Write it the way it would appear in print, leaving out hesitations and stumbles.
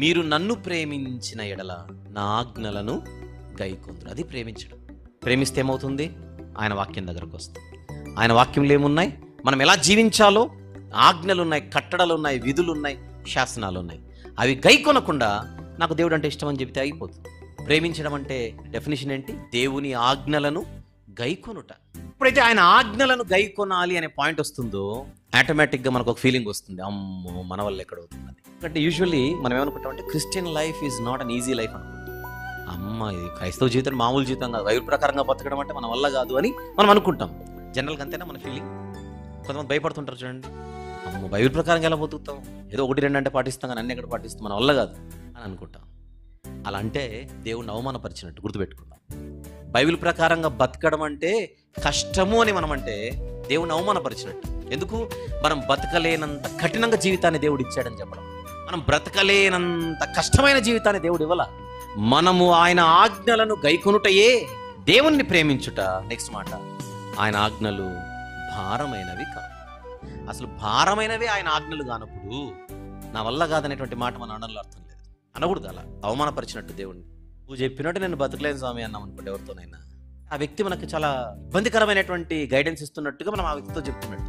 మీరు నన్ను ప్రేమించిన ఎడల నా ఆజ్ఞలను గైకొందురు. అది ప్రేమించడం. ప్రేమిస్తే ఏమవుతుంది? ఆయన వాక్యం దగ్గరకు వస్తాం. ఆయన వాక్యంలో ఏమున్నాయి? మనం ఎలా జీవించాలో ఆజ్ఞలు ఉన్నాయి, కట్టడలు ఉన్నాయి, విధులు ఉన్నాయి, శాసనాలు ఉన్నాయి. అవి గైకొనకుండా నాకు దేవుడు అంటే ఇష్టం అని చెబితే అయిపోతుంది. ప్రేమించడం అంటే డెఫినేషన్ ఏంటి? దేవుని ఆజ్ఞలను గైకొనుట. ఎప్పుడైతే ఆయన ఆజ్ఞలను గైకొనాలి అనే పాయింట్ వస్తుందో ఆటోమేటిక్గా మనకు ఒక ఫీలింగ్ వస్తుంది, అమ్మో మన వల్ల ఎక్కడ అవుతుంది. అంటే యూజువల్లీ మనం ఏమనుకుంటామంటే Christian life is not an easy life అనుకుంటాం. అమ్మ ఇది క్రైస్తవ జీవితం మామూలు జీవితం కాదు, బైబిల్ ప్రకారంగా బతకడం అంటే మన వల్ల కాదు అని మనం అనుకుంటాం. జనరల్గా అంతేనా మన ఫీలింగ్? కొంతమంది భయపడుతుంటారు చూడండి, అమ్మో బైబిల్ ప్రకారంగా ఎలా బతుకుతాం, ఏదో 1-2 అంటే పాటిస్తాం కానీ అన్ని ఎక్కడ పాటిస్తాం, మన వల్ల కాదు అని అనుకుంటాం. అలా అంటే దేవుణ్ణి అవమానపరిచినట్టు గుర్తుపెట్టుకుందాం. బైబిల్ ప్రకారంగా బతకడం అంటే కష్టము అని మనం అంటే దేవుణ్ణి అవమానపరిచినట్టు. ఎందుకు? మనం బతకలేనంత కఠినంగా జీవితాన్ని దేవుడు ఇచ్చాడని చెప్పడం. మనం బ్రతకలేనంత కష్టమైన జీవితాన్ని దేవుడు ఇవ్వాల. మనము ఆయన ఆజ్ఞలను గైకొనుటయే దేవుణ్ణి ప్రేమించుట. నెక్స్ట్ మాట, ఆయన ఆజ్ఞలు భారమైనవి కాదు. అసలు భారమైనవి ఆయన ఆజ్ఞలు కానప్పుడు నా వల్ల కాదనేటువంటి మాట మన అనడంలో అర్థం లేదు. అనకూడదు అలా అవమానపరిచినట్టు దేవుణ్ణి. నువ్వు చెప్పినట్టు నేను బతకలేను స్వామి అన్నాం అనుకోండి ఎవరితోనైనా, ఆ వ్యక్తి మనకు చాలా ఇబ్బందికరమైనటువంటి గైడెన్స్ ఇస్తున్నట్టుగా మనం ఆ వ్యక్తితో చెప్తున్నట్టు.